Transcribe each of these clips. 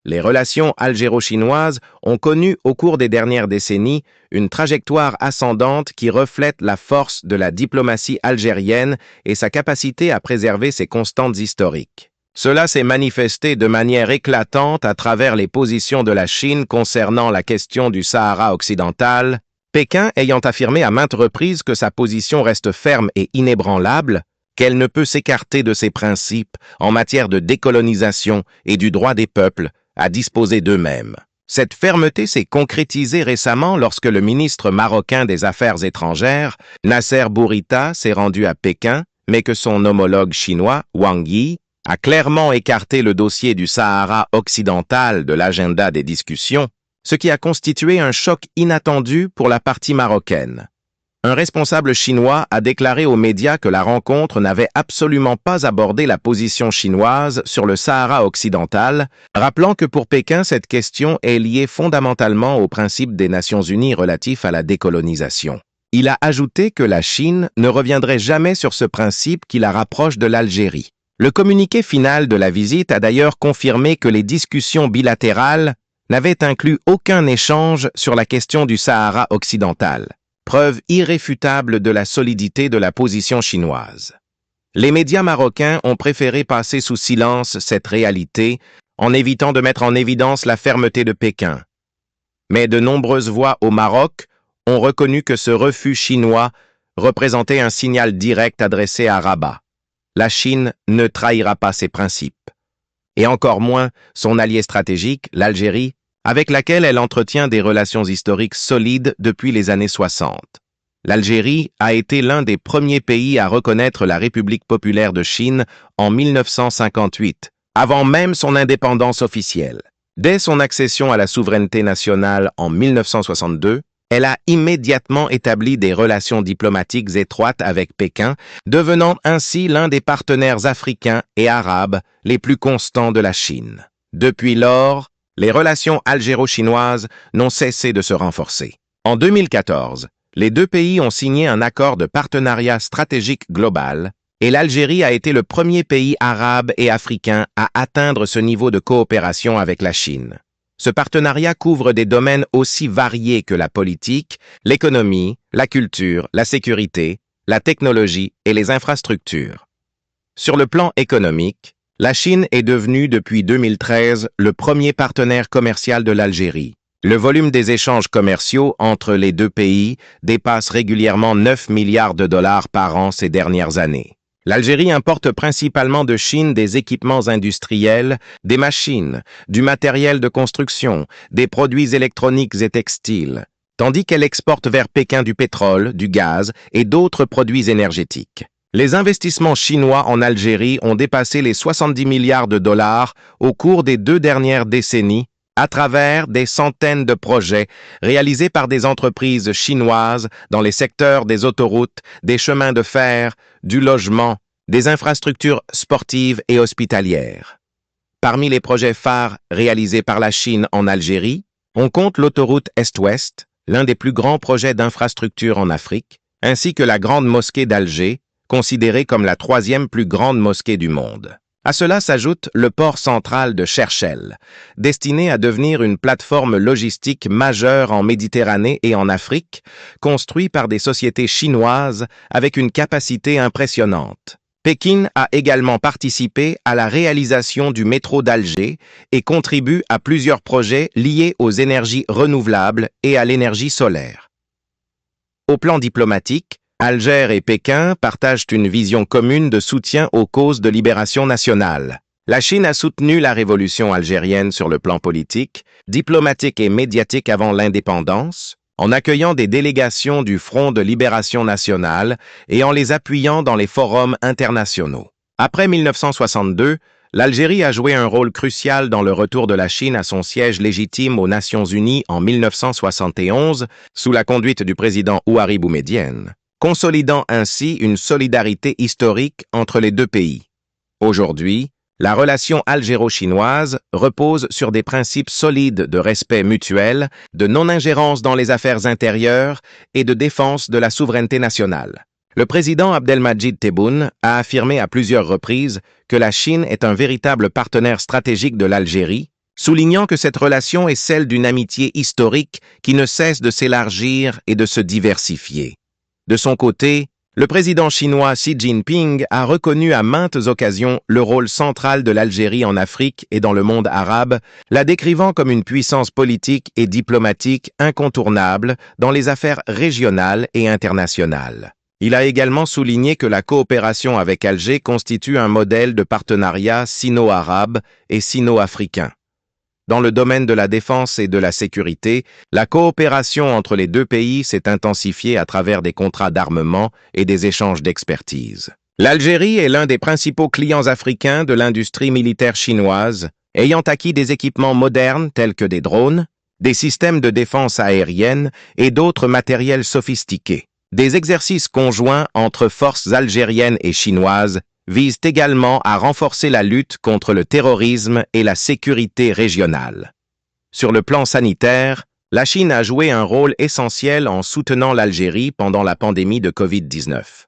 Les relations algéro-chinoises ont connu au cours des dernières décennies une trajectoire ascendante qui reflète la force de la diplomatie algérienne et sa capacité à préserver ses constantes historiques. Cela s'est manifesté de manière éclatante à travers les positions de la Chine concernant la question du Sahara occidental, Pékin ayant affirmé à maintes reprises que sa position reste ferme et inébranlable, qu'elle ne peut s'écarter de ses principes en matière de décolonisation et du droit des peuples à disposer d'eux-mêmes. Cette fermeté s'est concrétisée récemment lorsque le ministre marocain des Affaires étrangères, Nasser Bourita, s'est rendu à Pékin, mais que son homologue chinois, Wang Yi, a clairement écarté le dossier du Sahara occidental de l'agenda des discussions, ce qui a constitué un choc inattendu pour la partie marocaine. Un responsable chinois a déclaré aux médias que la rencontre n'avait absolument pas abordé la position chinoise sur le Sahara occidental, rappelant que pour Pékin, cette question est liée fondamentalement au principe des Nations Unies relatif à la décolonisation. Il a ajouté que la Chine ne reviendrait jamais sur ce principe qui la rapproche de l'Algérie. Le communiqué final de la visite a d'ailleurs confirmé que les discussions bilatérales n'avaient inclus aucun échange sur la question du Sahara occidental. Preuve irréfutable de la solidité de la position chinoise. Les médias marocains ont préféré passer sous silence cette réalité en évitant de mettre en évidence la fermeté de Pékin. Mais de nombreuses voix au Maroc ont reconnu que ce refus chinois représentait un signal direct adressé à Rabat. La Chine ne trahira pas ses principes. Et encore moins son allié stratégique, l'Algérie, avec laquelle elle entretient des relations historiques solides depuis les années 60. L'Algérie a été l'un des premiers pays à reconnaître la République populaire de Chine en 1958, avant même son indépendance officielle. Dès son accession à la souveraineté nationale en 1962, elle a immédiatement établi des relations diplomatiques étroites avec Pékin, devenant ainsi l'un des partenaires africains et arabes les plus constants de la Chine. Depuis lors, les relations algéro-chinoises n'ont cessé de se renforcer. En 2014, les deux pays ont signé un accord de partenariat stratégique global et l'Algérie a été le premier pays arabe et africain à atteindre ce niveau de coopération avec la Chine. Ce partenariat couvre des domaines aussi variés que la politique, l'économie, la culture, la sécurité, la technologie et les infrastructures. Sur le plan économique, la Chine est devenue depuis 2013 le premier partenaire commercial de l'Algérie. Le volume des échanges commerciaux entre les deux pays dépasse régulièrement 9 milliards de dollars par an ces dernières années. L'Algérie importe principalement de Chine des équipements industriels, des machines, du matériel de construction, des produits électroniques et textiles, tandis qu'elle exporte vers Pékin du pétrole, du gaz et d'autres produits énergétiques. Les investissements chinois en Algérie ont dépassé les 70 milliards de dollars au cours des 2 dernières décennies à travers des centaines de projets réalisés par des entreprises chinoises dans les secteurs des autoroutes, des chemins de fer, du logement, des infrastructures sportives et hospitalières. Parmi les projets phares réalisés par la Chine en Algérie, on compte l'autoroute Est-Ouest, l'un des plus grands projets d'infrastructure en Afrique, ainsi que la Grande Mosquée d'Alger, considérée comme la 3e plus grande mosquée du monde. À cela s'ajoute le port central de Cherchell, destiné à devenir une plateforme logistique majeure en Méditerranée et en Afrique, construit par des sociétés chinoises avec une capacité impressionnante. Pékin a également participé à la réalisation du métro d'Alger et contribue à plusieurs projets liés aux énergies renouvelables et à l'énergie solaire. Au plan diplomatique, Alger et Pékin partagent une vision commune de soutien aux causes de libération nationale. La Chine a soutenu la révolution algérienne sur le plan politique, diplomatique et médiatique avant l'indépendance, en accueillant des délégations du Front de libération nationale et en les appuyant dans les forums internationaux. Après 1962, l'Algérie a joué un rôle crucial dans le retour de la Chine à son siège légitime aux Nations Unies en 1971, sous la conduite du président Houari Boumedienne, consolidant ainsi une solidarité historique entre les deux pays. Aujourd'hui, la relation algéro-chinoise repose sur des principes solides de respect mutuel, de non-ingérence dans les affaires intérieures et de défense de la souveraineté nationale. Le président Abdelmadjid Tebboune a affirmé à plusieurs reprises que la Chine est un véritable partenaire stratégique de l'Algérie soulignant que cette relation est celle d'une amitié historique qui ne cesse de s'élargir et de se diversifier. De son côté, le président chinois Xi Jinping a reconnu à maintes occasions le rôle central de l'Algérie en Afrique et dans le monde arabe, la décrivant comme une puissance politique et diplomatique incontournable dans les affaires régionales et internationales. Il a également souligné que la coopération avec Alger constitue un modèle de partenariat sino-arabe et sino-africain. Dans le domaine de la défense et de la sécurité, la coopération entre les deux pays s'est intensifiée à travers des contrats d'armement et des échanges d'expertise. L'Algérie est l'un des principaux clients africains de l'industrie militaire chinoise, ayant acquis des équipements modernes tels que des drones, des systèmes de défense aérienne et d'autres matériels sophistiqués. Des exercices conjoints entre forces algériennes et chinoises visent également à renforcer la lutte contre le terrorisme et la sécurité régionale. Sur le plan sanitaire, la Chine a joué un rôle essentiel en soutenant l'Algérie pendant la pandémie de Covid-19.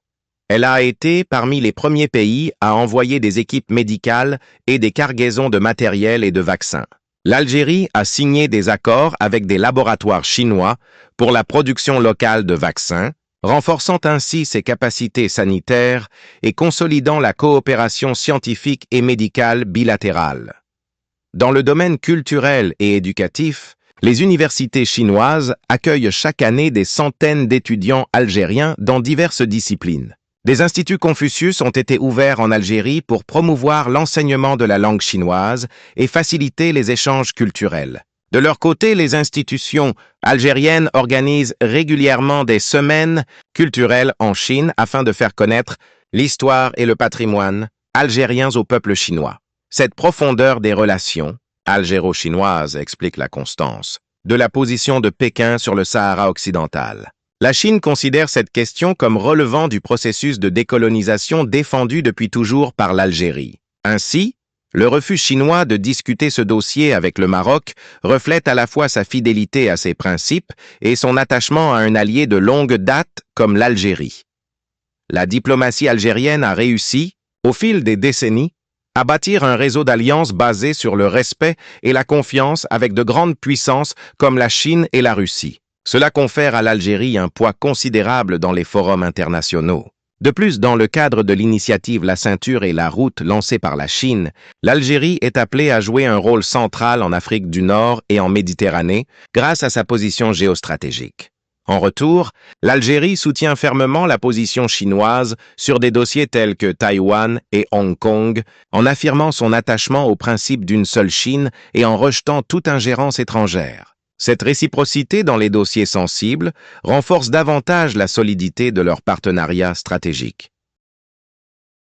Elle a été parmi les premiers pays à envoyer des équipes médicales et des cargaisons de matériel et de vaccins. L'Algérie a signé des accords avec des laboratoires chinois pour la production locale de vaccins, renforçant ainsi ses capacités sanitaires et consolidant la coopération scientifique et médicale bilatérale. Dans le domaine culturel et éducatif, les universités chinoises accueillent chaque année des centaines d'étudiants algériens dans diverses disciplines. Des instituts Confucius ont été ouverts en Algérie pour promouvoir l'enseignement de la langue chinoise et faciliter les échanges culturels. De leur côté, les institutions algériennes organisent régulièrement des semaines culturelles en Chine afin de faire connaître l'histoire et le patrimoine algériens au peuple chinois. Cette profondeur des relations algéro-chinoises explique la constance de la position de Pékin sur le Sahara occidental. La Chine considère cette question comme relevant du processus de décolonisation défendu depuis toujours par l'Algérie. Ainsi, le refus chinois de discuter ce dossier avec le Maroc reflète à la fois sa fidélité à ses principes et son attachement à un allié de longue date comme l'Algérie. La diplomatie algérienne a réussi, au fil des décennies, à bâtir un réseau d'alliances basé sur le respect et la confiance avec de grandes puissances comme la Chine et la Russie. Cela confère à l'Algérie un poids considérable dans les forums internationaux. De plus, dans le cadre de l'initiative La Ceinture et la Route lancée par la Chine, l'Algérie est appelée à jouer un rôle central en Afrique du Nord et en Méditerranée grâce à sa position géostratégique. En retour, l'Algérie soutient fermement la position chinoise sur des dossiers tels que Taïwan et Hong Kong, en affirmant son attachement au principe d'une seule Chine et en rejetant toute ingérence étrangère. Cette réciprocité dans les dossiers sensibles renforce davantage la solidité de leur partenariat stratégique.